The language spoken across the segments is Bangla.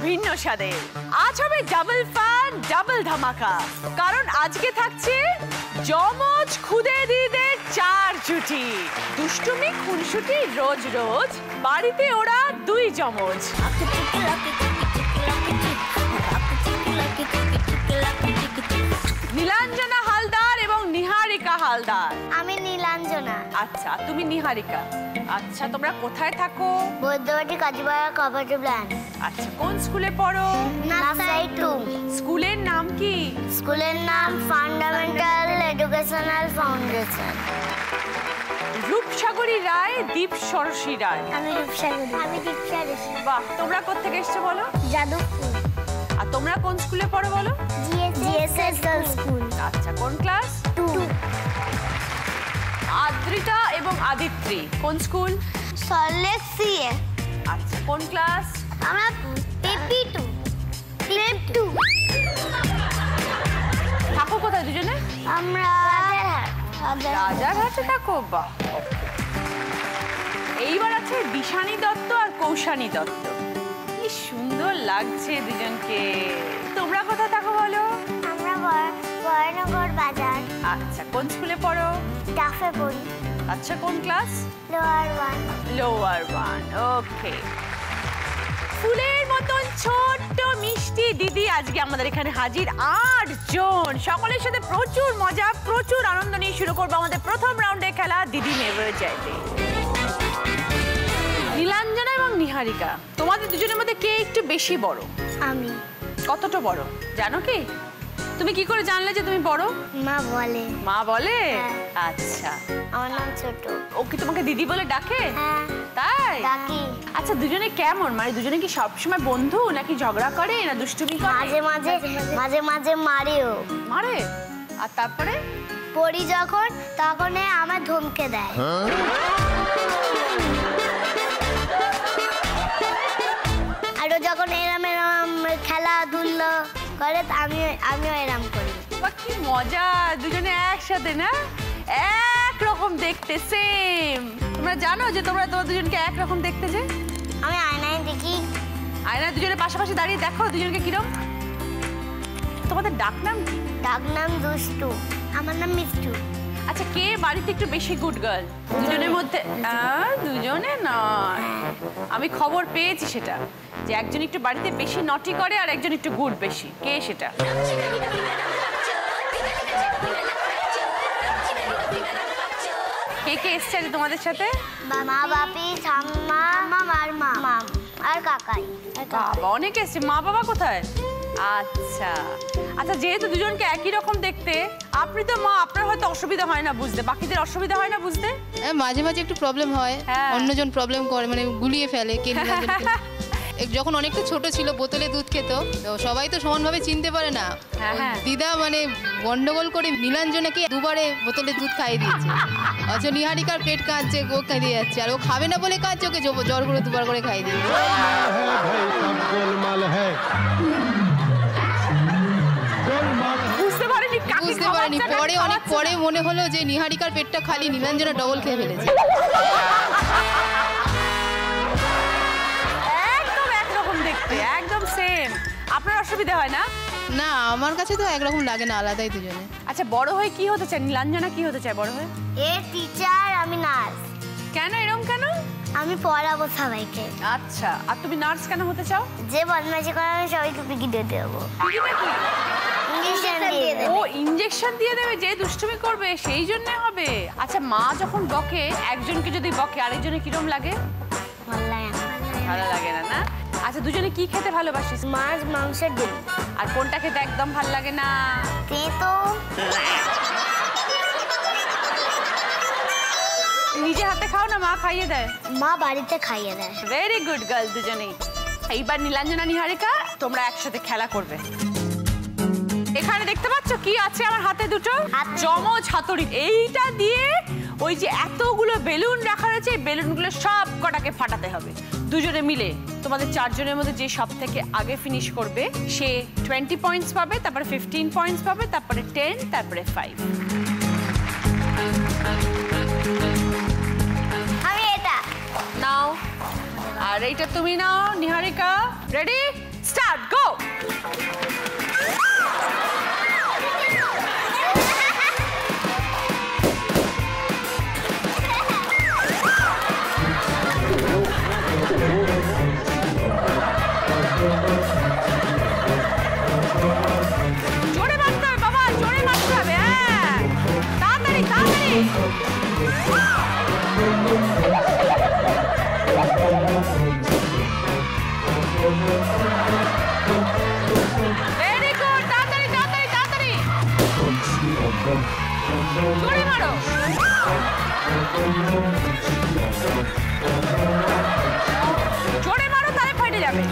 ভিন্ন স্বাদের। আজ হবে ডাবল ফান ডাবল ধামাকা, কারণ আজকে থাকছে যমজ খুদে দিদিদের 4 জুটি। দুষ্টুমি খুনসুটি রোজ রোজ, বাড়িতে ওরা 2 যমজ। নীলাঞ্জনা হালদার এবং নিহারিকা হালদার। আমি নীলাঞ্জনা। আচ্ছা, তুমি নিহারিকা। আচ্ছা, তোমরা কোথায় থাকো? Baidyabati Kazipara cooperative branch. আচ্ছা, কোন স্কুলে পড়ো? নার্সারি 2। স্কুলের নাম কি? স্কুলের নাম ফান্ডামেন্টাল এডুকেশনাল ফাউন্ডেশন। রূপসাগরী রায়, দীপ সরসী রায়। আমি রূপসাগরী। আমি দীপসা রেশি। বাহ, তোমরা কোথা থেকে এসছো বলো? যাদবপুর। আর তোমরা কোন স্কুলে পড়ো বলো? GSS girls school. আচ্ছা, কোন ক্লাস? 2। আদ্রিতা এবং আদিত্রি কোন স্কুল? সল্টলেক সিএ। আচ্ছা, কোন ক্লাস? আমরা পেপি 2। প্লেপ 2। থাকো কোথায় দুজনে? আমরা রাজারহাটে থাকো। বাহ, এইবার আছে দিশানি দত্ত আর কৌশানী দত্ত। কি সুন্দর লাগছে দুজনকে। তোমরা কোথায় থাকো বলো? আমরা বয়নগর বাজার। আচ্ছা, কোন স্কুলে পড়ো? ডাফে পড়ি। আচ্ছা, কোন ক্লাস? লোয়ার 1। লোয়ার 1। ওকে। ফুলের মতন ছোট্ট মিষ্টি দিদি আজকে আমাদের এখানে হাজির 8 জন। সকলের সাথে প্রচুর মজা, প্রচুর আনন্দ নিয়ে শুরু করবো আমাদের প্রথম রাউন্ডের খেলা দিদি নেভার চাইতে। নীলাঞ্জনা এবং নিহারিকা, তোমাদের দুজনের মধ্যে কে একটু বেশি বড়? আমি। কতটা বড় জানো কি? তুমি কি করে জানলে যে তুমি বড়? মা বলে। মা বলে? হ্যাঁ। আচ্ছা, আমার নাম ছোট। ও কি তোমাকে দিদি বলে ডাকে? হ্যাঁ। তাই? ডাকি। আচ্ছা, দুজনে কেমন? মানে দুজনে কি সবসময় বন্ধু, নাকি ঝগড়া করে, না দুষ্টুমি করে? মাঝে মাঝে মারেও। মারে? আর তারপরে পড়ি যখন, তখন আমার ধমকে দেয়। আর যখন এরম খেলাধুলো করে আমিও এরম করি। কি মজা, দুজনে একসাথে না? একরকম দেখতে, সেম। তোমরা জানো যে তোমরা দুজনকে একরকম দেখতে? যে আমি আয়নায় দেখি। আয়নায় দুজনে পাশাপাশি দাঁড়িয়ে দেখো দুজনকে কিরম। তোমাদের ডাক নাম কি? ডাক নাম দুষ্টু। আমার নাম মিষ্টু। আচ্ছা, কে বাড়িতে একটু বেশি গুড গার্ল দুজনের মধ্যে? দুজনে নয়, আমি খবর পেয়েছি সেটা, যে একজন একটু বাড়িতে বেশি নটি করে আর একজন একটু গুড বেশি। কে সেটা? কে কে এসছে তোমাদের সাথে? মা, বাপি, ঠাম্মা, মামার মা আর কাকাই। বাবা, অনেক এসছে। মা বাবা কোথায়? আচ্ছা আচ্ছা, যেহেতু দুজনকে একই রকম দেখতে, আপনি তো মা, আপনার হয়তো অসুবিধা হয় না বুঝতে, বাকিদের অসুবিধা হয় না বুঝতে? মাঝে মাঝে একটু প্রবলেম হয়, অন্যজন প্রবলেম করে, মানে গুলিয়ে ফেলে। যখন অনেকটা ছোট ছিল, বোতলে দুধ খেত, তো সবাই তো সমানভাবে চিনতে পারে না। দিদা মানে গন্ডগোল করে নীলাঞ্জনাকে 2 বারে বোতলে দুধ খাইয়ে দিয়েছে। অথচ নিহারিকার পেট কাঁদছে, ও খাইয়ে যাচ্ছে, আর ও খাবে না বলে কাঁদছে, ওকে জ্বর করে 2 বার করে খাইয়ে দিয়েছে। বুঝতে পারেনি, পরে অনেক পরে মনে হলো যে নিহারিকার পেটটা খালি, নীলাঞ্জনা ডবল খেয়ে ফেলেছে। একদম একরকম দেখতে, একদম সেম। আপনার অসুবিধা হয় না? না, আমার কাছে তো একরকম লাগে না, আলাদাই দুজনে। আচ্ছা, বড় হয়ে কি হতে চায় নীলাঞ্জনা? কি হতে চায় বড় হয়ে? টিচার। আমি নার্স। কেন এরকম কেন? আমি পড়াবো সবাইকে। আচ্ছা, আর তুমি নার্স কেন হতে চাও? যে বদমাইশি করে আমি সবাইকে পিকি দিয়ে দেবো। ও ইনজেকশন দিয়ে দেবে, যে দুষ্টুমি করবে সেই জন্য হবে। আচ্ছা, মা যখন বকে, একজনকে যদি বকে আরেকজনের কিরম লাগে? ভালো লাগে না, না? আচ্ছা, দুজনে কি খেতে ভালোবাসিস? মাছ, মাংস, ডিম। আর কোনটা খেতে একদম ভালো লাগে না? তেতো। নিজে হাতে খাও না মা খাইয়ে দেয়? মা বাড়িতে খাইয়ে দেয়। ভেরি গুড গার্ল দুজনেই। এইবার নীলাঞ্জনা নিহারিকা, তোমরা একসাথে খেলা করবে। এখানে দেখতে পাচ্ছ কি আছে আমার হাতে? দুটো যমজ হাতুড়ি। এইটা দিয়ে ওই যে এতগুলো বেলুন রাখা রয়েছে, এই বেলুনগুলো সব কটাকে ফাটাতে হবে দুজনে মিলে। তোমাদের 4 জনের মধ্যে যে সব থেকে আগে ফিনিশ করবে সে 20 পয়েন্টস পাবে, তারপরে 15 পয়েন্টস পাবে, তারপরে 10, তারপরে 5। আমি এটা নাও, আর এইটা তুমি নাও নিহারিকা। রেডি স্টার্ট গো। জোরে মারতে হবে বাবা, জোরে মারতে হবে। হ্যাঁ, তাড়াতাড়ি তাড়াতাড়ি। ভেরি গুড, তাড়াতাড়ি তাড়াতাড়ি তাড়াতাড়ি। জোরে মারো। জোরে মারো, তাহলে ফাটে যাবে।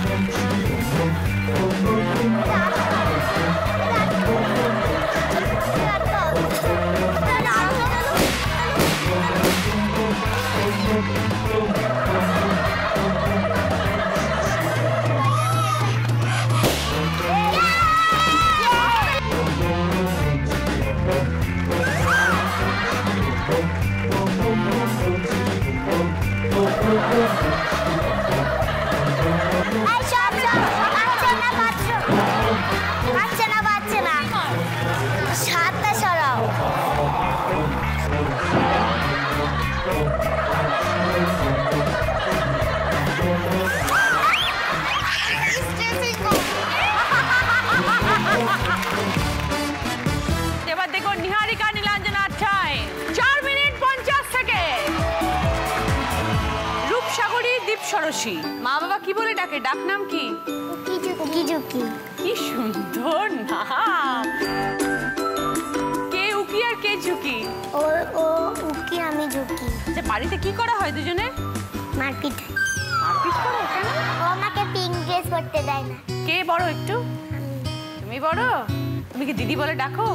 এবার দেখো নিহারিকা নীলাঞ্জনার টাইম 4 মিনিট 50 সেকেন্ড। রূপসাগরী দীপ সরসী, মা বাবা কি বলে ডাকে? ডাক নাম কি? কি সুন্দর নাম। কে উকি আর কে ঝুঁকি? ও উকি, আমি ঝুঁকি। আচ্ছা, বাড়িতে কি করা হয় দুজনে? মারপিট। মারপিট করো কেন? ও আমাকে পিঙ্ক ড্রেস পরতে দেয় না। কে বড় একটু? তুমি বড়? তুমি কি দিদি বলে ডাকো?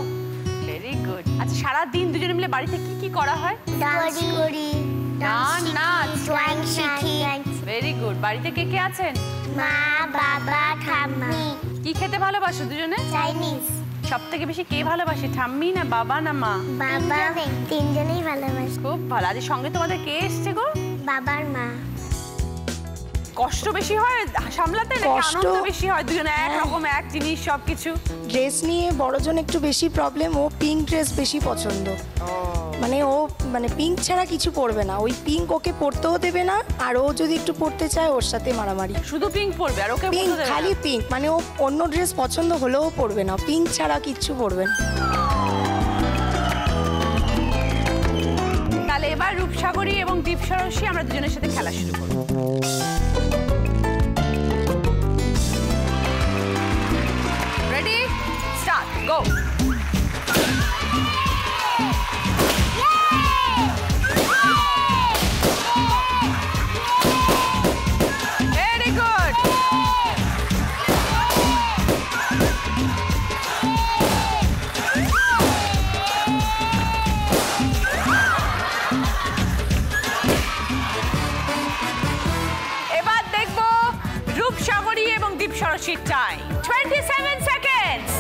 Very good. আচ্ছা, সারা দিন দুজনে মিলে বাড়িতে কি কি করা হয়? ডান্স করি, গান, নাচ, ড্রয়িং শিখি। Very good. বাড়িতে কে কে আছেন? মা, বাবা, ঠাম্মি। কি খেতে ভালোবাসো দুজনে? চাইনিজ। সব থেকে বেশি কে ভালোবাসে, ঠাম্মি না বাবা না মা? বাবা। তিনজনেই ভালোবাসে। খুব ভালো। আজ সঙ্গে তোমাদের কে এসছে গো? বাবার মা। কষ্ট বেশি হয় সামলাতে নাকি আনন্দ বেশি হয়? দুজনে এক রকম এক জিনিস সবকিছু। ড্রেস নিয়ে বড়জন একটু বেশি প্রবলেম। ও পিঙ্ক ড্রেস বেশি পছন্দ। মানে ও পিঙ্ক ছাড়া কিছু পরবে না। ওই পিঙ্ক ওকে পরতেও দেবে না, আর ও যদি একটু পরতে চায় ওর সাথে মারামারি। শুধু পিঙ্ক পরবে আর ওকে পিঙ্ক, খালি পিঙ্ক। মানে ও অন্য ড্রেস পছন্দ হলেও পরবে না, পিঙ্ক ছাড়া কিচ্ছু পরবে না। তাহলে এবার রূপসাগরী এবং দীপ সরসী আমরা দুজনের সাথে খেলা শুরু করব। Ready, start, go. Very good. এবার দেখবো রূপসাগরী এবং দীপ সরসীর টাইম 27 সেকেন্ডস।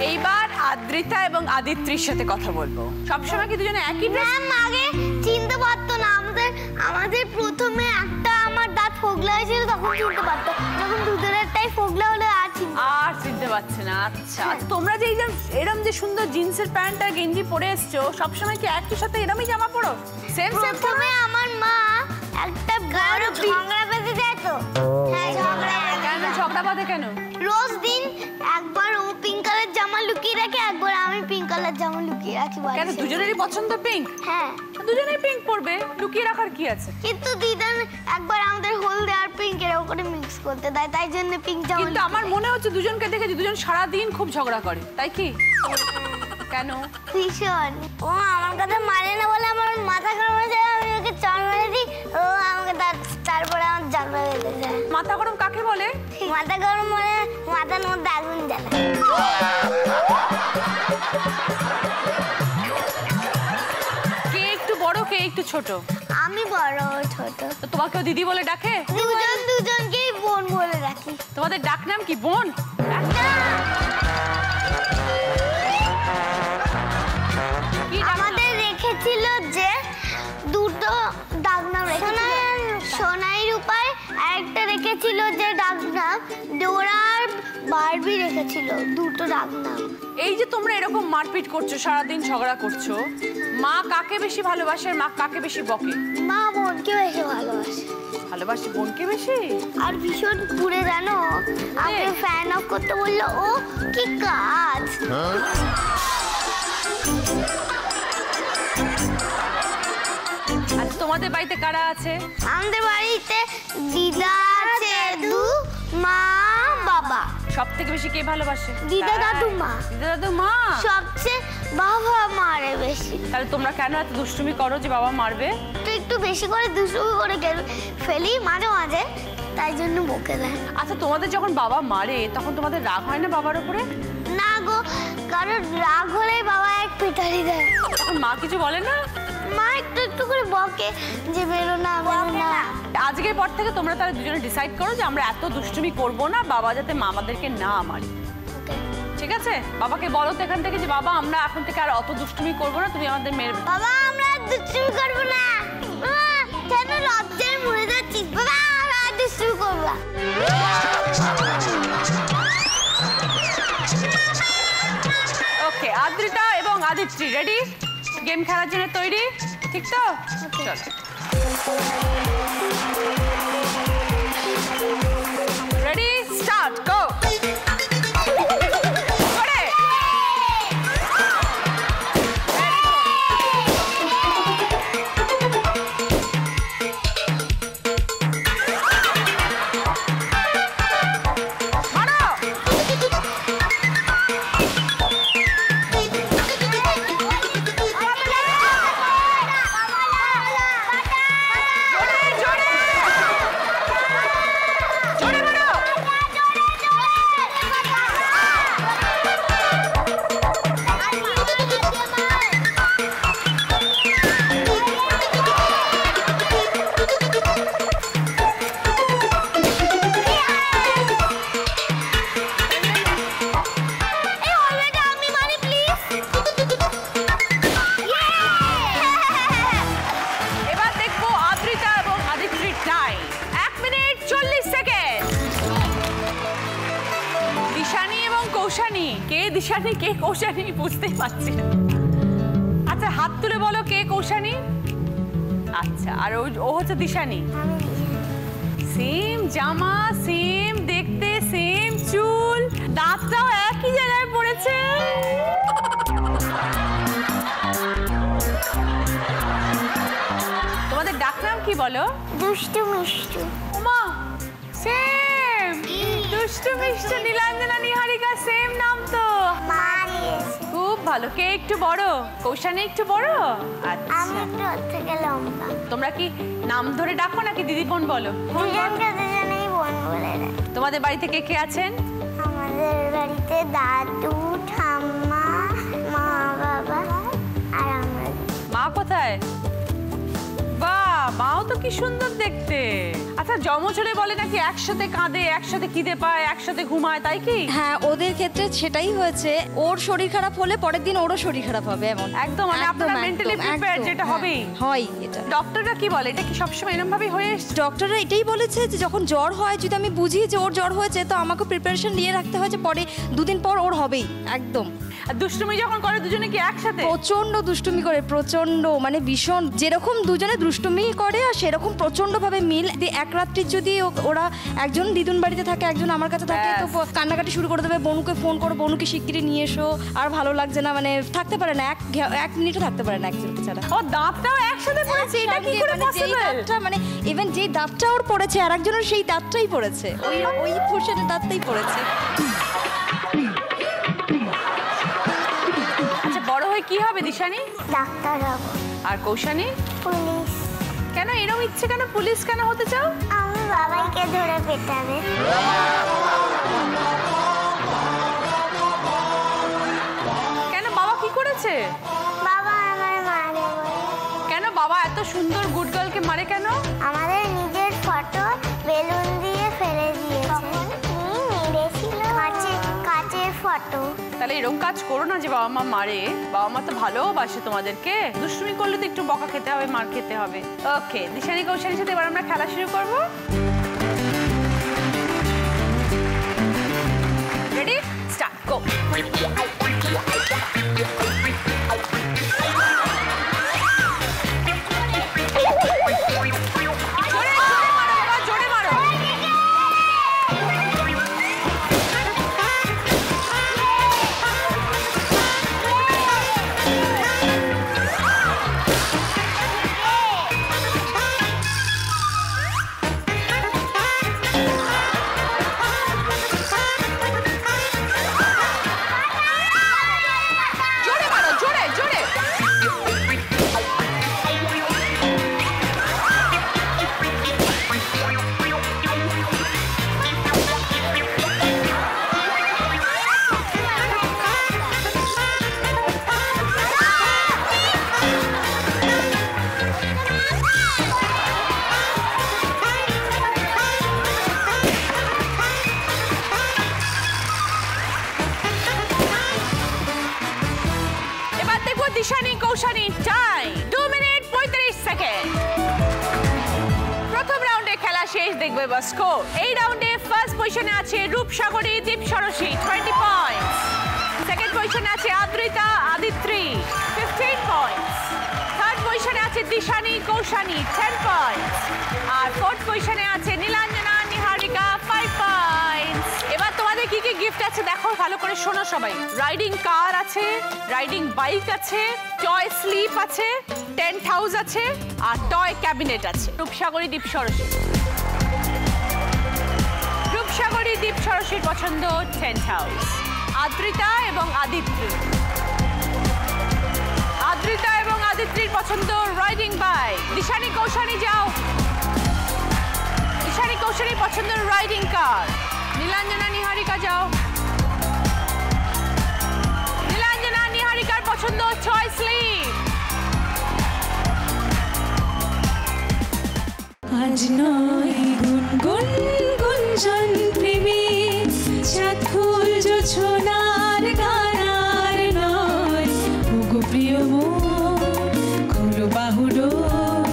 এইবার আদ্রিতা এবং আদিত্রির সাথে কথা বলবো। সবসময় কি দুজনে একই ড্রেস? ম্যাম আগে চিনতে পারতো না। আমাদের প্রথমে একটা আমার দাঁত ফোগলা হয়েছিল, তখন চিনতে পারতো। যখন দুজনেরটাই ফোগলা হলে আর চিনতে পারছে না। আচ্ছা, তোমরা যে এরম যে সুন্দর জিন্সের প্যান্ট আর গেঞ্জি পরে এসছো, সবসময় কি একই সাথে এরমই জামা পরো? Same same. প্রথমে আমার মা একটা বড় ঝগড়া বেঁধে যায় তো। হ্যাঁ, ঝগড়া। কেন ঝগড়া বাঁধে কেন? রোজ দিন একবার ও পিঙ্ক কালার জামা লুকিয়ে রাখে, একবার আমি পিঙ্ক কালার জামা লুকিয়ে রাখি। কেন, দুজনেরই পছন্দ পিঙ্ক? হ্যাঁ, দুজনেই পিঙ্ক পরবে, লুকিয়ে রাখার কি আছে? কিন্তু দিদান একবার আমাদের হলদে আর পিঙ্ক এর উপরে মিক্স করতে দেয়, তাই জন্য পিঙ্ক জামা। কিন্তু আমার মনে হচ্ছে দুজনকে দেখে যে দুজন সারা দিন খুব ঝগড়া করে, তাই কি? কেন? ভীষণ। ও আমার কথা মানে না বলে আমার মাথা গরম হয়ে যায়, আমি ওকে চড় মেরে দিই, ও আমাকে তারপরে আমার ঝগড়া বেঁধে যায়। মাথা গরম কাকে বলে? মাথা গরম মানে মাথার মধ্যে আগুন জ্বালা। কে একটু বড়, কে একটু ছোট? আমি বড়, ছোট। তো তোমাকেও দিদি বলে ডাকে? দুজনকেই বোন বলে রাখি। তোমাদের ডাক নাম কি? বোন? আমাদের রেখেছিল যে দুটো ডাক নাম রেখেছিল, সোনাই রূপার আর রেখেছিল যে ডাকনাম, ডোরা আর বারবি রেখেছিল দুটো ডাকনাম। এই যে তোমরা এরকম মারপিট করছো, সারাদিন ঝগড়া করছো, মা কাকে বেশি ভালোবাসে আর মা কাকে বেশি বকে? মা বোনকে বেশি ভালোবাসে। ভালোবাসে বোনকে বেশি? আর ভীষণ ঘুরে জানো, আমাকে ফ্যান অফ করতে বললো। ও কি কাজ! আচ্ছা তোমাদের বাড়িতে কারা আছে? আমাদের বাড়িতে দিদা আছে, মা, বাবা। সব থেকে বেশি কে ভালোবাসে? দিদা, দাদু, মা। দিদা, দাদু, মা। সবচেয়ে বাবা মারে বেশি। তাহলে তোমরা কেন এত দুষ্টুমি করো যে বাবা মারবে? তো একটু বেশি করে দুষ্টুমি করে ফেলি মাঝে মাঝে, তাই জন্য বকে দেয়। আচ্ছা তোমাদের যখন বাবা মারে তখন তোমাদের রাগ হয় না বাবার উপরে? না গো, কারণ রাগ হলেই বাবা এক পিটারি দেয়। তখন মা কিছু বলে না? মা একটু একটু করে বকে যে বেরো না, বেরো না। আজকের পর থেকে তোমরা তাহলে দুজনে ডিসাইড করো যে আমরা এত দুষ্টুমি করব না, বাবা যাতে মামাদেরকে না মারে। ঠিক আছে? বাবাকে বলো তো এখান থেকে যে বাবা আমরা এখন থেকে আর অত দুষ্টুমি করব না, তুমি আমাদের মেরে। বাবা আমরা দুষ্টুমি করব না। বাবা কেন লজ্জায় মরে যাচ্ছিস? বাবা আমরা দুষ্টুমি করব না। ওকে, আদ্রিতা এবং আদিত্রি রেডি? গেম খেলার জন্য তৈরি? ঠিক তো? চলো। রেডি, স্টার্ট, গো। দিশানি কে কৌশানি বুঝতেই পারছি না। আচ্ছা হাত তুলে বলো কে কৌশানি? আচ্ছা, আর ও হচ্ছে দিশানি। সেম জামা, সেম দেখতে, সেম চুল, দাঁতটাও একই জায়গায় পড়েছে। তোমাদের ডাকনাম কি বলো? দুষ্টু মিষ্টু। ওমা সেম, দুষ্টু মিষ্টু, নীলাঞ্জনা, নিহারিকা, সেম নাম তো। খুব ভালো। কে একটু বড়? কৌশানি একটু বড়? আচ্ছা, আমি একটু ওর থেকে লম্বা। তোমরা কি নাম ধরে ডাকো নাকি দিদি বোন বলো? দুজনকে দুজনেই বোন বলে ডাকি। তোমাদের বাড়িতে কে কে আছেন? আমাদের বাড়িতে দাদু, ঠাম্মা, মা, বাবা আর আমরা। মা কোথায়? বাহ, মাও তো কি সুন্দর দেখতে। আচ্ছা জমজ হলে বলে নাকি একসাথে কাঁদে, একসাথে খিদে পায়, একসাথে ঘুমায়, তাই কি? হ্যাঁ, ওদের ক্ষেত্রে সেটাই হয়েছে। ওর শরীর খারাপ হলে পরের দিন ওরও শরীর খারাপ হবে, এমন। একদম, মানে আপনারা মেন্টালি প্রিপেয়ার, যেটা হবেই। হয় এটা। ডক্টররা কি বলে? এটা কি সবসময় এরকম ভাবেই হয়ে এসছে? ডক্টররা এটাই বলেছে যে যখন জ্বর হয়, যদি আমি বুঝি যে ওর জ্বর হয়েছে, তো আমাকে প্রিপারেশন নিয়ে রাখতে হয় যে পরে দুদিন পর ওর হবেই। একদম। আর দুষ্টুমি যখন করে দুজনে কি একসাথে? প্রচন্ড দুষ্টুমি করে, প্রচন্ড, মানে ভীষণ। যেরকম দুজনে দুষ্টুমি করে আর সেরকম প্রচন্ড ভাবে মিল। এক রাত্রির যদি ওরা একজন দিদুন বাড়িতে থাকে, একজন আমার কাছে থাকে, তো কান্নাকাটি শুরু করে দেবে। বনুকে ফোন করো, বনুকে শিগগিরই নিয়ে এসো, আর ভালো লাগছে না, মানে থাকতে পারে না, এক মিনিটও থাকতে পারে না একজনকে ছাড়া। ও দাঁতটাও একসাথে পড়েছে, এটা কি করে পসিবল? মানে ইভেন যেই দাঁতটা ওর পড়েছে আর একজনের সেই দাঁতটাই পড়েছে, ওই পোর্শনের দাঁতটাই পড়েছে। আচ্ছা বড় হয়ে কি হবে দিশানি? ডাক্তার হব। আর কৌশানি? পুলিশ। কেন এরকম ইচ্ছে, কেন পুলিশ কেন হতে চাও? আমি বাবাইকে ধরে পেটাবে। কেন, বাবা কি করেছে? বাবা আমার মারে বলে। কেন বাবা এত সুন্দর গুড গার্লকে মারে কেন? আমাদের নিজের ফটো বেলুন দিয়ে ফেলে দিয়েছে। মেরেছিল কাচের ফটো। তাহলে এরকম কাজ করো না যে বাবা মা মারে। বাবা মা তো ভালোবাসে তোমাদেরকে। দুষ্টুমি করলে তো একটু বকা খেতে হবে, মার খেতে হবে। ওকে, দিশানি কৌশানির সাথে এবার আমরা খেলা শুরু করবো। Dishani Koushani time 2 minute 35 second. প্রথম রাউন্ডে খেলা শেষ, দেখবে বা স্কোর। এই রাউন্ডে ফার্স্ট পজিশনে আছে রূপসাগরী দীপ ষড়শী 20 পয়েন্টস, সেকেন্ড পজিশনে আছে আদ্রিতা আদিত্রী 15 পয়েন্টস, থার্ড পজিশনে আছে দিশানি কৌশানি 10 পয়েন্টস, আর ফোর্থ পজিশনে আছে নীলাঞ্জনা নিহারিকা 5 পয়েন্টস। এবার তোমাদের কি কি গিফট আছে দেখো, ভালো করে শোনো সবাই। রাইডিং কার আছে, রাইডিং বাইক আছে, টয় স্লিপ আছে, টেন্ট হাউস আছে, আর টয় ক্যাবিনেট আছে। রূপসাগরী দীপ ষড়শী, রূপসাগরী দীপ ষড়শীর পছন্দ টেন্ট হাউস। আদ্রিতা এবং আদিত্রী, আদ্রিতা এবং আদিত্রীর পছন্দ রাইডিং বাইক। দিশানি কৌশানি যাও, দিশানি কৌশানির পছন্দ রাইডিং কার। নীলাঞ্জনা নিহারিকা যাও, নীলাঞ্জনা নিহারিকার পছন্দ টয় স্লিপ। আজ নয় গুনগুন গুঞ্জন প্রেমী চাঁদ ফুল জোছনার গানার নয়, ওগো প্রিয় মন খোলো বাহুডোর,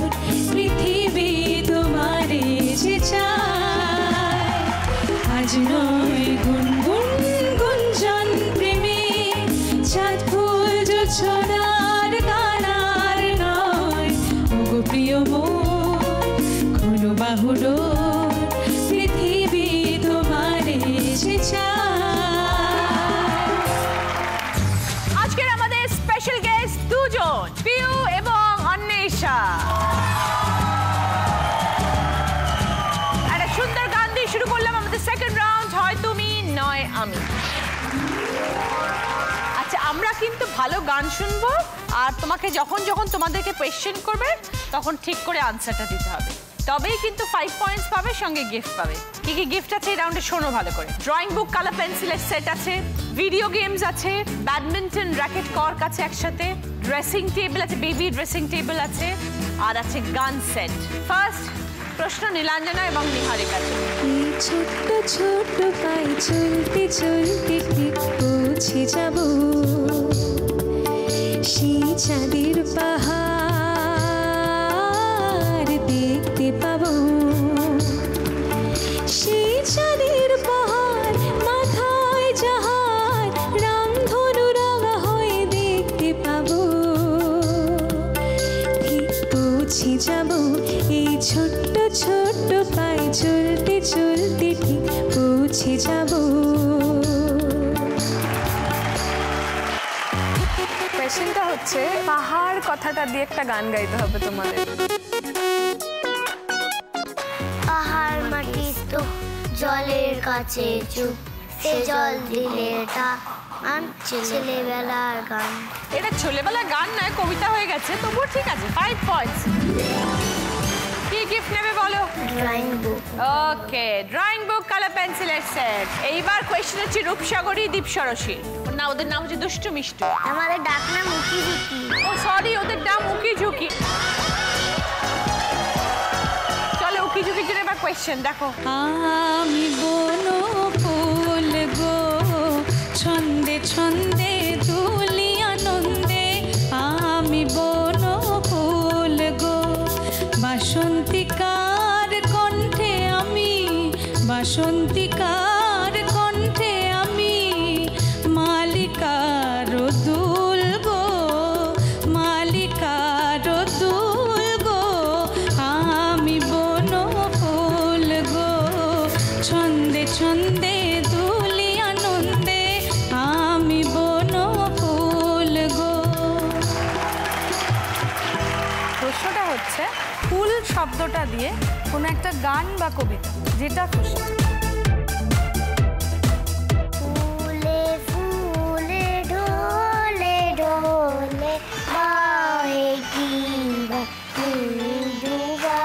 পৃথিবী তোমারে যে চায়। আজ নয় গুনগুন গুঞ্জন প্রেমী চাঁদ ফুল জোছনার গানার নয়, ওগো প্রিয় মন বাহুডোর, পৃথিবী তোমারে যে চায়। আজকের আমাদের স্পেশাল গেস্ট দুজন, পিউ এবং অন্বেষা। একটা সুন্দর গান দিয়ে শুরু করলাম আমাদের সেকেন্ড রাউন্ড, হয় তুমি নয় আমি। আচ্ছা, আমরা কিন্তু ভালো গান শুনবো, আর তোমাকে যখন যখন তোমাদেরকে কোয়েশ্চেন করবে তখন ঠিক করে আনসারটা দিতে হবে, তবেই কিন্তু 5 পয়েন্টস পাবে, সঙ্গে গিফট পাবে। কি কি গিফট আছে এই রাউন্ডে শোনো ভালো করে। ড্রয়িং বুক, কালার পেন্সিলের সেট আছে, ভিডিও গেমস আছে, ব্যাডমিন্টন র্যাকেট কর্ক আছে একসাথে, ড্রেসিং টেবিল আছে, বেবি ড্রেসিং টেবিল আছে, আর আছে গান সেট। ফার্স্ট প্রশ্ন নীলাঞ্জনা এবং নিহারিকা। এই ছোট্ট ছোট্ট পায়ে চলতে চলতে ঠিক পৌঁছে যাব সেই চাঁদের পাহাড় দেখতে পাবো, সেই চাঁদের পাহাড় মাথায় যাহার রামধনু রাঙা হয়ে দেখতে পাবো, ঠিক পৌঁছে যাব এই ছোট্ট ছোট্ট পায়ে চলতে চলতে ঠিক পৌঁছে যাব। কোয়েশ্চেনটা হচ্ছে পাহাড় কথাটা দিয়ে একটা গান গাইতে হবে তোমাদের। পাহাড় মাটি তো জলের কাছে চুপ, সে জল দিলে টান, ছেলেবেলার গান। এটা ছেলেবেলার গান নয়, কবিতা হয়ে গেছে, তবুও ঠিক আছে, 5 পয়েন্টস। কি গিফট নেবে বলো? Drawing book. Okay, drawing book, colour পেন্সিলের সেট। এইবার কোয়েশ্চেন হচ্ছে রূপসাগরী দীপ ষড়শী। না, ওদের নাম হচ্ছে দুষ্টু মিষ্টু। আমাদের ডাক নাম মুখি ঝুঁকি। ও সরি, ওদের নাম উকি ঝুঁকি। চলো উকি ঝুঁকির জন্য এবার কোয়েশ্চেন দেখো। আমি বন ফুল গো, ছন্দে ছন্দে দুলি আনন্দে, আমি বন ফুল গো, বাসন্তিকার কণ্ঠে আমি, বাসন্তিকার কণ্ঠে আমি, মালিক ছন্দে ছন্দে দুলি আনন্দে আমি বন ফুল গো। প্রশ্নটা হচ্ছে ফুল শব্দটা দিয়ে কোনো একটা গান বা কবিতা, যেটা খুশি। ফুলে ফুলে ঢোলে ঢোলে বাহে কি ডুবা,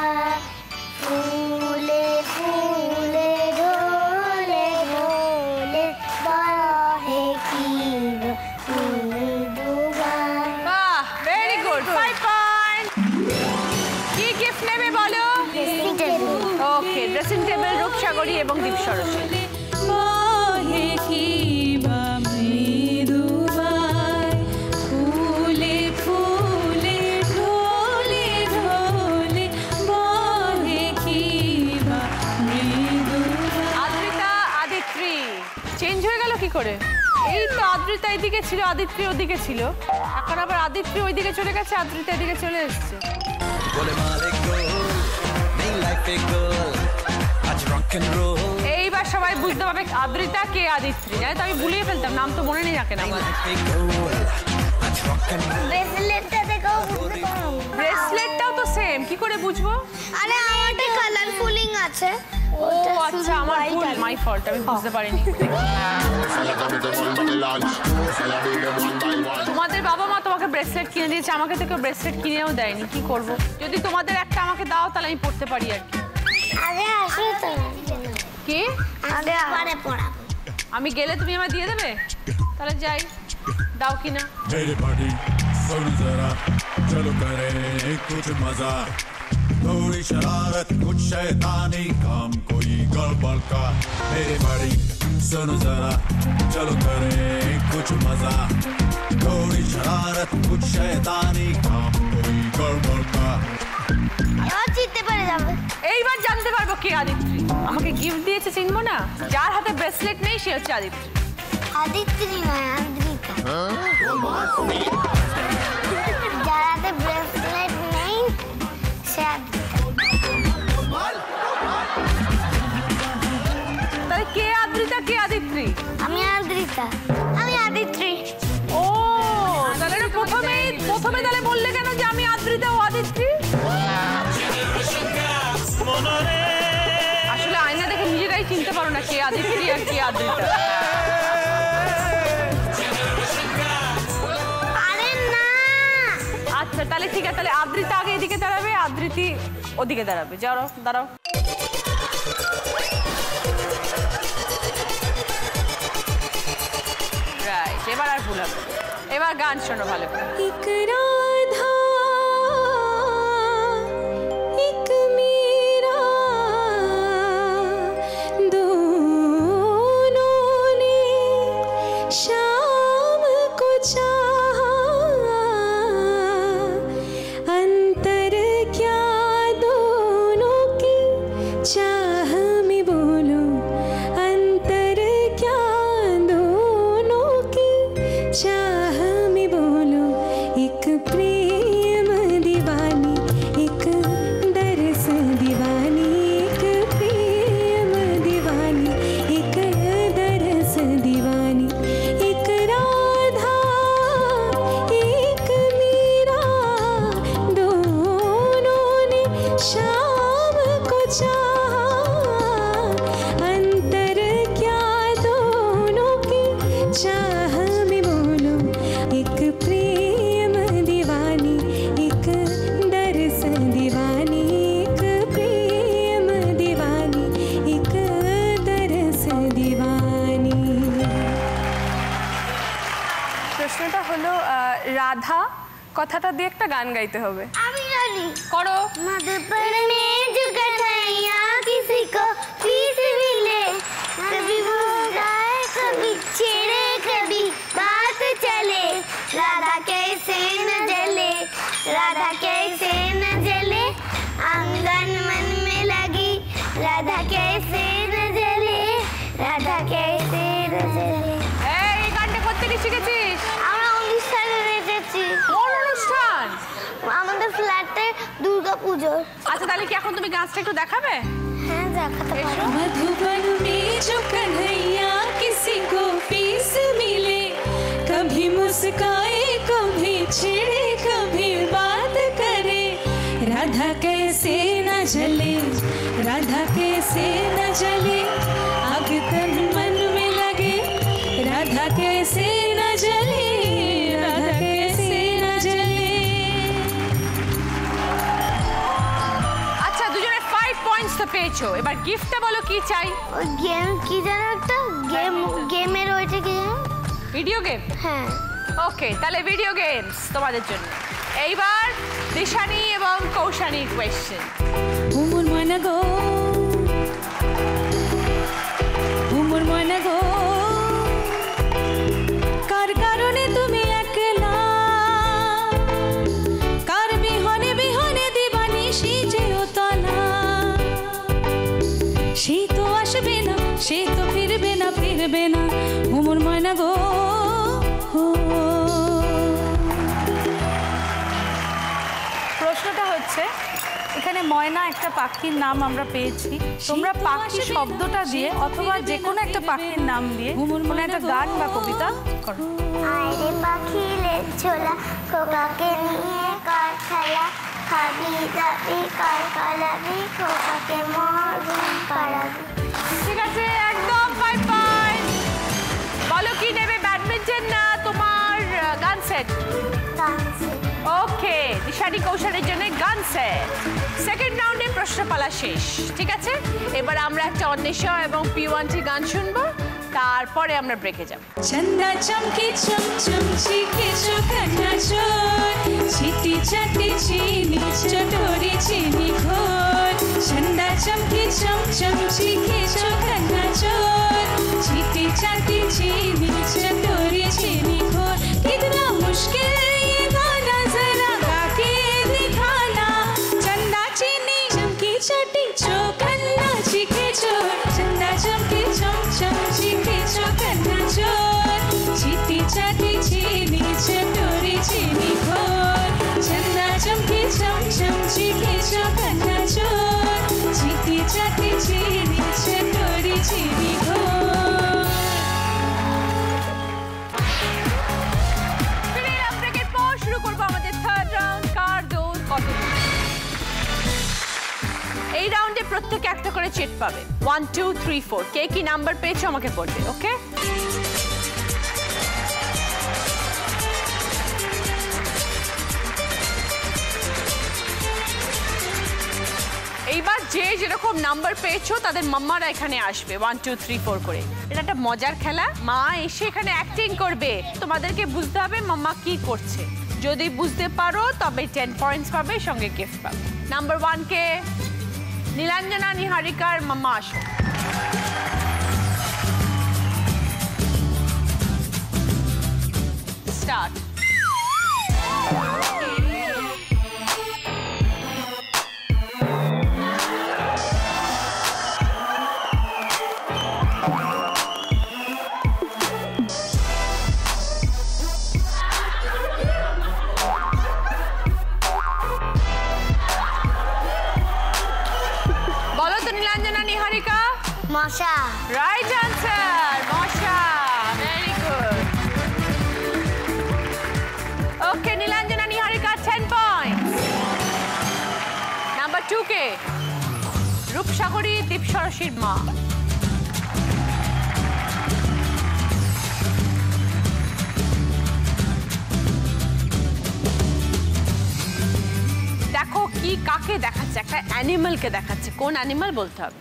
ফুলে ফুলে ঢোলে ঢোলে বাহে কি ডুবা। বাহ, ভেরি গুড, 5 পয়েন্ট। কি গিফট নেবে বলো? ওকে, ড্রেসিং টেবিল, রূপসাগরী এবং দীপসরসী। বাহে কি বা মৃদুবাই, ফুলে ফুলে ঢোলে ঢোলে বাহে কি বা মৃদুবাই। আদ্রিতা, আদিত্রি চেঞ্জ হয়ে গেল কি করে? এই তো আদ্রিতা এইদিকে ছিল, আদিত্রি ওদিকে ছিল, এখন আবার আদিত্রি ওইদিকে চলে গেছে, আদ্রিতা এদিকে চলে এসেছে। এইবার সবাই বুঝতে পারবে আদ্রিতা কে আদিত্রি। জানি তো আমি ভুলিয়ে ফেলতাম, নাম তো মনে নেই রাখেন আমার। ব্রেসলেটটা দেখো, বুঝতে পারো? ব্রেসলেটটাও তো সেম, কি করে বুঝবো? আরে আমারটা কালারফুলিং আছে। ও আচ্ছা, আমার ভুল, মাই ফল্ট, আমি বুঝতে পারিনি। তোমাদের বাবা মা তোমাকে ব্রেসলেট কিনে দিয়েছে, আমাকে তো কেউ ব্রেসলেট কিনেও দেয়নি, কি করব? যদি তোমাদের একটা আমাকে দাও তাহলে আমি পড়তে পারি আর কি। আগে আসো তো, কি আগে পরে পড়াবো। আমি গেলে তুমি আমায় দিয়ে দেবে? তাহলে যাই, দাও কিনা। मेरी बॉडी सुन जरा, चलो करें कुछ मजा, थोड़ी शरारत कुछ शैतानी, काम कोई गड़बड़ का। मेरी बॉडी सुन जरा, चलो करें कुछ मजा, थोड़ी शरारत कुछ शैतानी, काम कोई गड़बड़ का। এবার জিততে পেরে যাবে। এইবার জানতে পারবো কে আদিত্রি। আমাকে গিফট দিয়েছে, চিনবো না? যার হাতে ব্রেসলেট নেই সে হচ্ছে আদিত্রি। আদিত্রি নয়, আদ্রিতা। যার হাতে ব্রেসলেট নেই সে আদ্রিতা। তাহলে কে আদ্রিতা, কে আদিত্রি? আমি আদ্রিতা। আমি আদিত্রি। ও তাহলে এটা প্রথমে তাহলে বললে কেন যে আমি আদ্রিতা ও আদিত্রি? আসলে আয়না দেখে নিজেরাই চিনতে পারো না কে আদিত্রি আর কে আদ্রিতা। আরে না, আচ্ছা তাহলে ঠিক আছে, তাহলে আদ্রিতা আগে এদিকে দাঁড়াবে, আদ্রিতি ওদিকে দাঁড়াবে। যাও, দাঁড়াও। রাইট, এবার আর ভুল হবে। এবার গান শোনো ভালো করে। एक राधा एक मीरा, दोनों ने शाम को चाहा, अंतर क्या दोनों की चाह में बोलो, अंतर क्या दोनों की चाह में बोलो, एक प्रेम दीवानी एक दरस दीवानी, एक प्रेम दीवानी एक दरस दीवानी, एक राधा एक मीरा, दोनों ने शाम को चाहा, अंतर क्या दोनों की चाह में बोलो, एक प्रेम दीवानी एक दरस दीवानी, एक प्रेम दीवानी एक दरस दीवानी। প্রশ্নটা হলো রাধা কথাটা দিয়ে একটা গান গাইতে হবে। আমি জানি। করো। मधुपर में जो कन्हैया किसी को पीस मिले, कभी मुस्कुराए कभी छेड़े कभी बात चले, राधा कैसे न जले, राधा कैसे न जले, आंगन मन में लगी, राधा कैसे न जले, राधा कैसे न जले। এই গানটা করতে কি শিখেছিস? আমরা অনুষ্ঠানে এসেছি। কোন অনুষ্ঠান? আমাদের ফ্ল্যাটে দুর্গা পুজো। আচ্ছা তাহলে কি এখন তুমি গাছটা একটু দেখাবে? হ্যাঁ, দেখাতে পারো। मधुबन जले राधा कैसे न जले आग तन मन में लगे राधा कैसे न जले राधा कैसे न जले আচ্ছা দুজনে 5 পয়েন্টস তো পেয়েছো এবার গিফটটা বলো কি চাই ওই গেম কি জানো একটা গেমের ওইটা কি জানো ভিডিও গেম হ্যাঁ ওকে তাহলে ভিডিও গেমস তোমাদের জন্য এইবার দিশানি এবং কৌশানীর কোয়েশ্চেন উমর ময়না গো উমর ময়না গো কার কারণে তুমি একলা কার বিহনে বিহনে দিবানি সিজেও তলা সে তো আসবে না সে তো ফিরবে না উমর ময়না গো প্রশ্নটা হচ্ছে এখানে ময়না একটা পাখির নাম আমরা পেয়েছি তোমরা পাখি শব্দটা দিয়ে অথবা যে কোনো একটা পাখির নাম দিয়ে কোনো একটা গান বা কবিতা করো আরে পাখি লে ছোলা খোকাকে নিয়ে কার খেলা খাবি দাবি কার কালাবি খোকাকে মরবি পাড়াবি ঠিক আছে একদম 5 পয়েন্ট বলো কি নেবে ব্যাডমিন্টন না তোমার গান সেট ডান্সে ওকে দিশানি কৌশলের জন্য গান সেট সেকেন্ড রাউন্ডে প্রশ্নপালা শেষ ঠিক আছে এবার আমরা একটা অন্বেষা এবং P1T গান শুনবো তারপরে আমরা ব্রেকে যাব चंदा चमके चम चम चीखे चौखना चोर चीटी चाटी चीनी चटोरी चीनी घोर चंदा चमके चम चम चीखे चौखना चोर चीटी चाटी चीनी चटोरी चीनी घोर कितना मुश्किल ये गाना जरा गा के दिखाना चंदा चीनी चमकी चाटी चौखना चीखे चोर चंदा चमके चम चम चीखे चौखना चोर चीटी चाटी चीनी चटोरी चीनी घोर चंदा चमके चम चम चीखे चौखना चोर चीटी चाटी चीनी चटोरी चीनी घोर ফিরে এলাম ব্রেকের পর শুরু করবো আমাদের থার্ড রাউন্ড কার দৌড় কত দূর এই রাউন্ডে প্রত্যেকে একটা করে চিট পাবে 1 2 3 4 কে কি নাম্বার পেয়েছো আমাকে বলবে ওকে এইবার যে যেরকম নাম্বার পেয়েছো তাদের মাম্মারা এখানে আসবে 1 2 3 4 করে এটা একটা মজার খেলা মা এসে এখানে অ্যাক্টিং করবে তোমাদেরকে বুঝতে হবে মাম্মা কি করছে যদি বুঝতে পারো তবে 10 পয়েন্টস পাবে সঙ্গে গিফট পাবে নাম্বার 1 কে নীলাঞ্জনা নিহারিকার মাম্মা আসো স্টার্ট বলো তো নীলাঞ্জনা নিহারিকা মশা রাইট আনসার মশা ভেরি গুড ওকে নীলাঞ্জনা নিহারিকা 10 পয়েন্টস নাম্বার 2 কে রূপসাগরী দীপসরসীর মা দেখো কি কাকে দেখাচ্ছে একটা অ্যানিমালকে দেখাচ্ছে কোন অ্যানিমাল বলতে হবে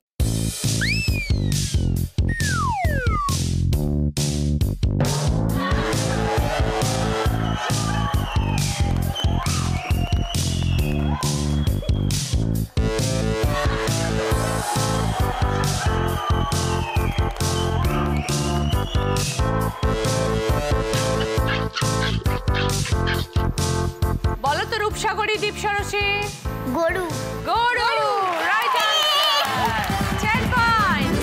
বলো তো রূপসাগরী দীপসরসী গরু গরু রাইট আনসার 10 পয়েন্টস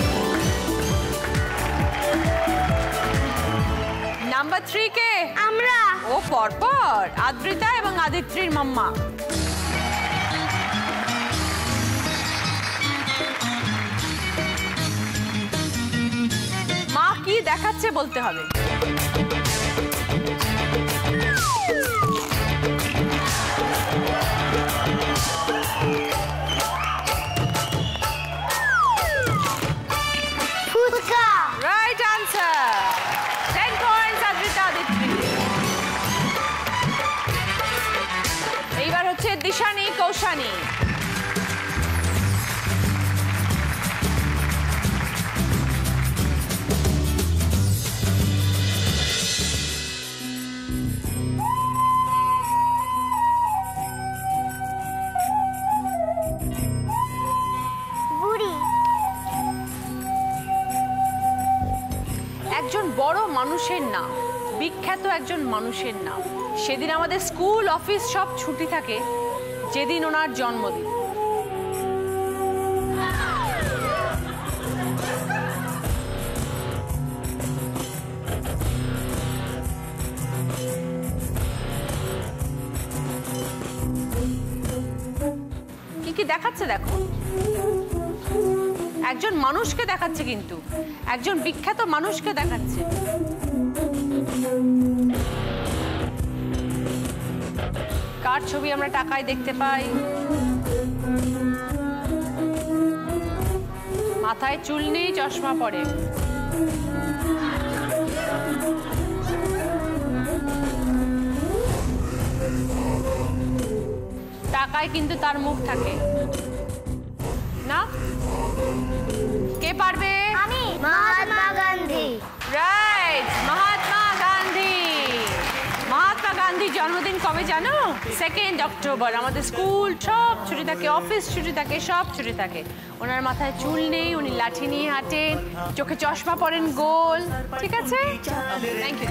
নাম্বার 3 কে আমরা ও পরপর আদ্রিতা এবং আদিত্রির মাম্মা মা কি দেখাচ্ছে বলতে হবে একজন বড় মানুষের নাম, বিখ্যাত একজন মানুষের নাম। সেদিন আমাদের স্কুল অফিস সব ছুটি থাকে, যেদিন ওনার জন্মদিন। কি কি দেখাচ্ছে দেখো, একজন মানুষকে দেখাচ্ছে, কিন্তু একজন বিখ্যাত মানুষকে দেখাচ্ছে। কার ছবি আমরা টাকায় দেখতে পাই? মাথায় চুল নেই, চশমা পরে। টাকায় কিন্তু তার মুখ থাকে না। কে পারবে? আমি মহাত্মা গান্ধী। রাইট, মহাত্মা গান্ধী। মহাত্মা গান্ধীর জন্মদিন কবে জানো? 2 অক্টোবর। আমাদের স্কুল সব ছুটি থাকে, অফিস ছুটি থাকে, সব ছুটি থাকে। ওনার মাথায় চুল নেই, উনি লাঠি নিয়ে হাঁটেন, চোখে চশমা পরেন গোল। ঠিক আছে, থ্যাংক ইউ।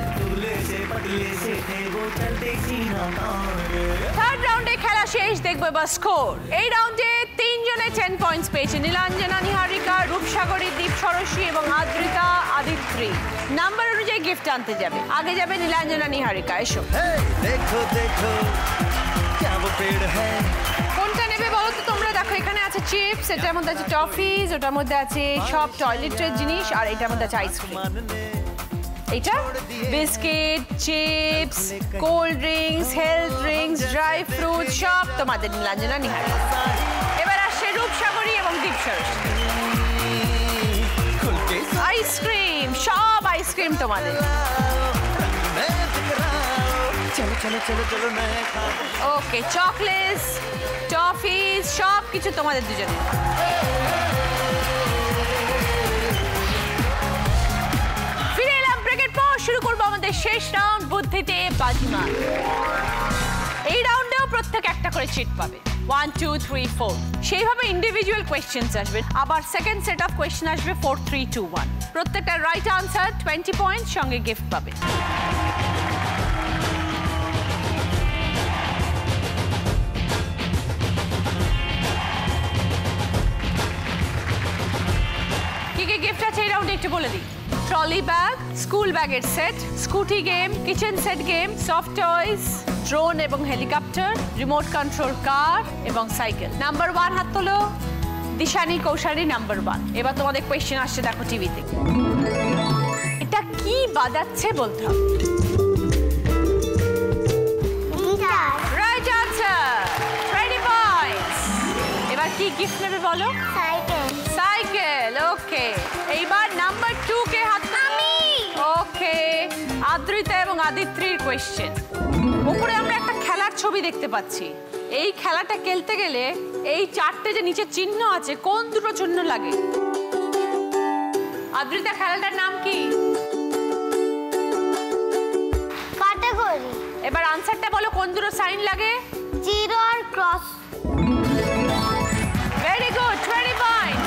থার্ড রাউন্ডে খেলা শেষ, দেখবো এবার স্কোর। এই রাউন্ডে 3 জনে 10 পয়েন্টস পেয়েছে। নীলাঞ্জনা, নিহারিকা, রূপসাগরী, দীপ ষড়শী এবং আদ্রিতা, আদিত্রী। নাম্বার অনুযায়ী গিফট আনতে যাবে। আগে যাবে নীলাঞ্জনা, নিহারিকা। এসো। देखो देखो क्या वो पेड़ है। কোনটা নেবে বলো তো তোমরা? দেখো এখানে আছে চিপস, এটার মধ্যে আছে টফিজ, ওটার মধ্যে আছে সব টয়লেটের জিনিস, আর এটার মধ্যে আছে আইসক্রিম। এইটা biscuit, chips, cold drinks, health drinks, dry fruit, সব তোমাদের নীলাঞ্জনা, নিহারিকা। এবার আসছে রূপসাগরী এবং দীপ ষড়শী। আইসক্রিম, সব আইসক্রিম তোমাদের। चलो चलो चलो चलो मैं ওকে, চকলেটস, টফিজ, সব কিছু তোমাদের দুজনে। ফিরে এলাম ব্রেকের পর। শুরু করবো আমাদের শেষ রাউন্ড, বুদ্ধিতে বাজিমাত। এই রাউন্ডেও প্রত্যেক একটা করে চিট পাবে। 1 2 3 4 সেইভাবে ইন্ডিভিজুয়াল কোয়েশ্চেন্স আসবে। আবার সেকেন্ড সেট অফ কোয়েশ্চেন আসবে 4 3 2 1। প্রত্যেকটা রাইট আনসার 20 পয়েন্ট, সঙ্গে গিফট পাবে। কি কি গিফট আছে এই রাউন্ডে একটু বলে দিই। ট্রলি ব্যাগ, স্কুল ব্যাগের set, scooty game, kitchen set game, soft toys, drone এবং হেলিকপ্টার, রিমোট কন্ট্রোল কার এবং সাইকেল। নাম্বার 1 হাত তোলো। দিশানি, কৌশালী, নাম্বার 1। এবার তোমাদের কোয়েশ্চেন আসছে, দেখো টিভিতে। এটা কি বাজাচ্ছে বলতে হবে। গিটার। Right answer, 20 points. এবার কি গিফট নেবে বলো? সাইকেল। সাইকেল, ওকে। এইবার নাম্বার 2 কে হাত আমি। ওকে, আদ্রিতা এবং আদিত্রীর কোয়েশ্চেন। উপরে আমরা একটা খেলার ছবি দেখতে পাচ্ছি। এই খেলাটা খেলতে গেলে এই 4টে যে নিচে চিহ্ন আছে, কোন দুটো চিহ্ন লাগে? আদ্রিতা, খেলাটার নাম কি? ক্যাটাগরি। এবার আনসারটা বলো, কোন দুটো সাইন লাগে? জিরো আর ক্রস। Very good, 20 point.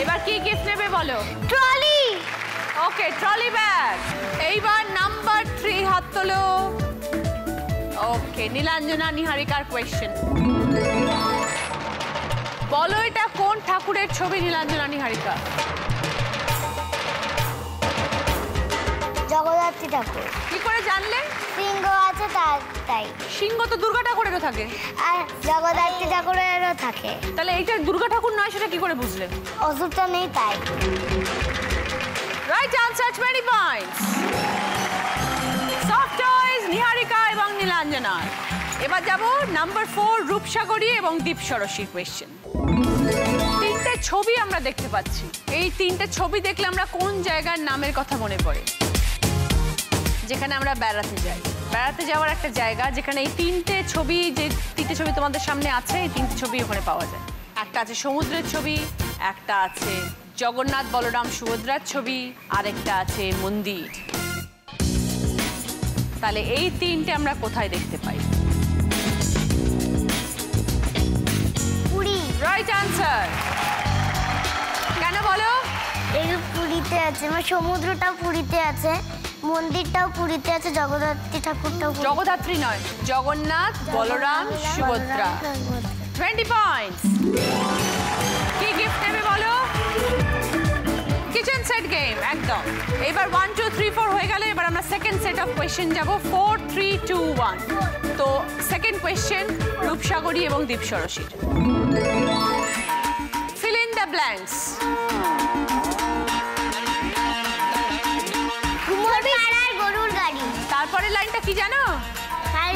এবার কি গিফট নেবে বলো? ট্রলি। ওকে, ট্রলি ব্যাগ। এইবার নাম্বার 3 হাত তোলো। ওকে, নীলাঞ্জনা, নিহারিকার কোয়েশ্চেন। বলো এটা কোন ঠাকুরের ছবি? নীলাঞ্জনা, নিহারিকা। জগদ্ধাত্রী ঠাকুর। কি করে জানলে? সিংহ আছে তাই। সিংহ তো দুর্গা ঠাকুরেরও থাকে। আর জগদ্ধাত্রী ঠাকুরেরও থাকে। তাহলে এইটা দুর্গা ঠাকুর নয়, সেটা কি করে বুঝলে? ওষুধটা নেই তাই। Right answer, 20 points. সফট টয়স, নিহারিকা এবং নীলাঞ্জনা। এবার যাব নাম্বার 4, রূপসাগরী এবং দীপ ষড়শীর কোয়েশ্চেন। 3টে ছবি আমরা দেখতে পাচ্ছি। এই 3টে ছবি দেখলে আমরা কোন জায়গার নামের কথা মনে পড়ে? যেখানে আমরা বেড়াতে যাই। বেড়াতে যাওয়ার একটা জায়গা, যেখানে এই 3টে ছবি, যে 3টে ছবি তোমাদের সামনে আছে, এই 3টে ছবি ওখানে পাওয়া যায়। একটা আছে সমুদ্রের ছবি, একটা আছে জগন্নাথ, বলরাম, সুভদ্রার ছবি, আরেকটা আছে মন্দির। তাহলে এই 3টে আমরা কোথায় দেখতে পাই? পুরী। Right answer. কেন বলো? এই পুরীতে পুরীতে আছে, মানে সমুদ্রটাও পুরীতে আছে, মন্দিরটাও পুরীতে আছে, জগদ্ধাত্রী ঠাকুরটাও জগদ্ধাত্রী নয়, জগন্নাথ, বলরাম, সুভদ্রা। 20 পয়েন্টস। কি গিফট নেবে বলো? কিচেন সেট গেম একদম। এবার 1 2 3 4 হয়ে গেল। এবার আমরা সেকেন্ড সেট অফ কোয়েশ্চেন যাব। 4 3 2 1। তো সেকেন্ড কোয়েশ্চেন রূপসাগরী এবং দীপসরসীর। Fill in the blanks. গরুর গাড়ি। তারপরে লাইনটা কি জানো?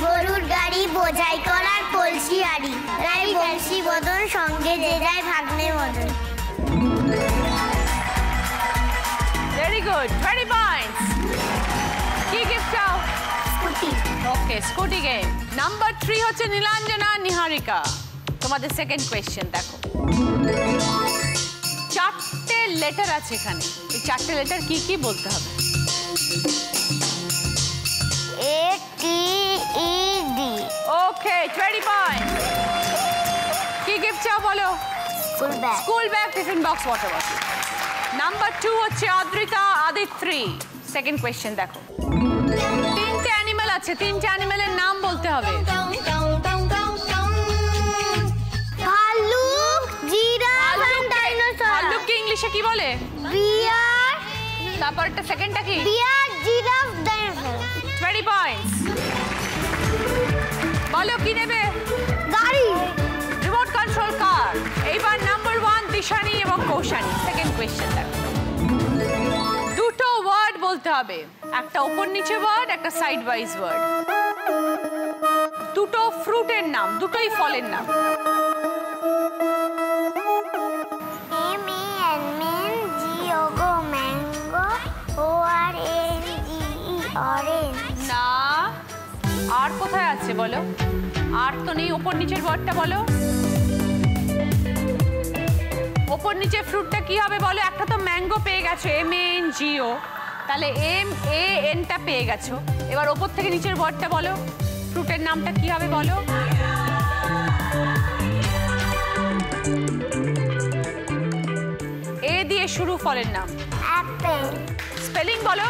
গরুর গাড়ি বোঝাই করার কলসি আড়ি, রাই বংশী বদন সঙ্গে যে যায় ভাগ্নে মদন। Very good, 20 points. কি গিফট চাও? Scooty. Okay, scooty game. Number 3 হচ্ছে নীলাঞ্জনা নিহারিকা। তোমাদের সেকেন্ড কোয়েশ্চেন দেখো। 4টে লেটার আছে এখানে। এই 4টে লেটার কি কি বলতে হবে? ATED। ওকে, 20 পয়েন্ট। কি গিফট চাও বলো? School bag. School bag, tiffin box, water bottle. Number 2 হচ্ছে অদ্রিতা আদিত্রি। সেকেন্ড কোয়েশ্চেন দেখো। 3টে অ্যানিমাল আছে, 3টে অ্যানিমালের নাম বলতে হবে। ভাল্লুক, জিরাফ, ডাইনোসর। ভাল্লুককে ইংলিশে কি বলে? বিয়ার। তারপরটা সেকেন্ডটা কি? বিয়ার, জিরাফ, ডাইনোসর। 20 পয়েন্টস। বলো কি নেবে? গাড়ি। রিমোট কন্ট্রোল কার। এইবার নাম্বার 1 দিশানি এবং কৌশানি। সেকেন্ড কোয়েশ্চেন দেখো। দুটো ওয়ার্ড বলতে হবে, একটা উপর নিচে ওয়ার্ড, একটা সাইড ওয়াইজ ওয়ার্ড। দুটো ফ্রুটের নাম, দুটোই ফলের নাম। MANGO mango, ORANGE orange. না, আর কোথায় আছে বলো? আর তো নেই। উপর নিচের ওয়ার্ডটা বলো। উপর নিচে ফ্রুটটা কি হবে বলো? একটা তো ম্যাঙ্গো পেয়ে গেছো, MANGO, তাহলে MANটা পেয়ে গেছো। এবার ওপর থেকে নিচের ওয়ার্ডটা বলো, ফ্রুটের নামটা কি হবে বলো? এ দিয়ে শুরু ফলের নাম। অ্যাপেল। স্পেলিং বলো।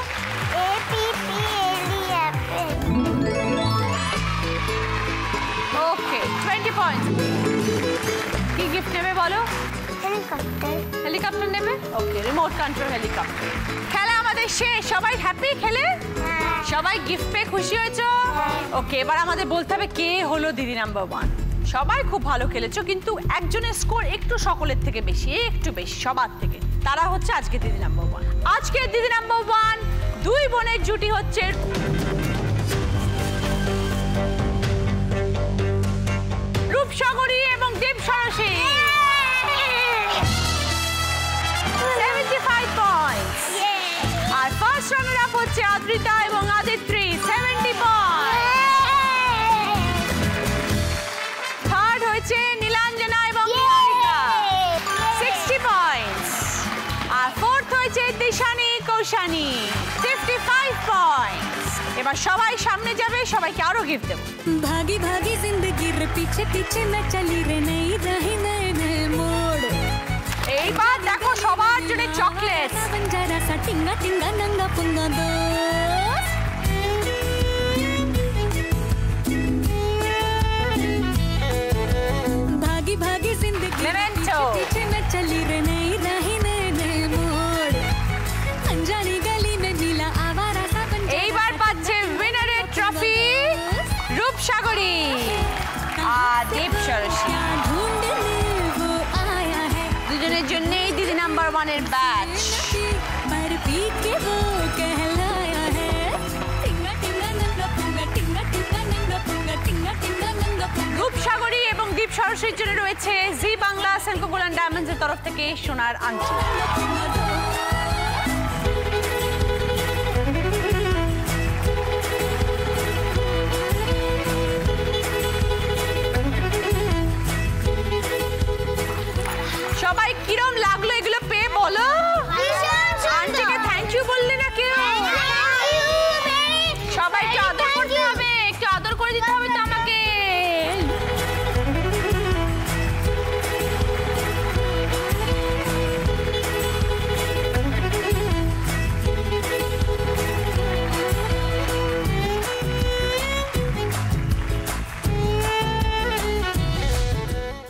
APPLE apple. Okay, 20 points. কি গিফট নেবে বলো? হেলিকপ্টার। হেলিকপ্টার নেবে? Okay, remote control helicopter. খেলা আমাদের শেষ। সবাই হ্যাপি খেলে? সবাই গিফট পেয়ে খুশি হয়েছো? ওকে, এবার আমাদের বলতে হবে কে হলো দিদি নাম্বার 1। সবাই খুব ভালো খেলেছো, কিন্তু একজনের স্কোর একটু সকলের থেকে বেশি, একটু বেশি সবার থেকে। তারা হচ্ছে আজকে দিদি নাম্বার 1। আজকে দিদি নাম্বার 1 দুই বোনের জুটি হচ্ছে রূপসাগরী এবং দীপসরসী। 75 পয়েন্টস। আর ফার্স্ট রানার আপ হচ্ছে অদ্রিতা এবং আদিত্রি, 70 পয়েন্ট। থার্ড হয়েছে নীলাঞ্জনা এবং নিহারিকা, 60 পয়েন্টস। আর ফোর্থ হয়েছে দিশানি কৌশানি, 55 পয়েন্টস। এবার সবাই সামনে যাবে, সবাইকে আরো গিফট দেবো। भागी भागी जिंदगी रे पीछे पीछे मैं चली रे नई राही नए नए मोड़। এইবার দেখো সবার জন্য চকলেট। बंजारा सा टिंगा टिंगा नंगा पुंगा दोस्त। भागी भागी जिंदगी Memento। पीछे मैं चली रे नई राही नए नए मोड़। अनजानी गली में मिला आवारा सा बंजारा। এইবার পাচ্ছে উইনারের ট্রফি রূপসাগরী আর দীপসরসী। क्या ढूंढने वो आया है। দুজনের জন্যই দিদি নাম্বার 1 এর ব্যাচ। पर पी के वो कहलाया है। टिंगा टिंगा नंगा पुंगा टिंगा टिंगा नंगा पुंगा टिंगा टिंगा नंगा पुंगा। রূপসাগরী এবং দীপসরসীর জন্য রয়েছে Zee Bangla silk gold and diamonds এর তরফ থেকে সোনার আংটি। সবাই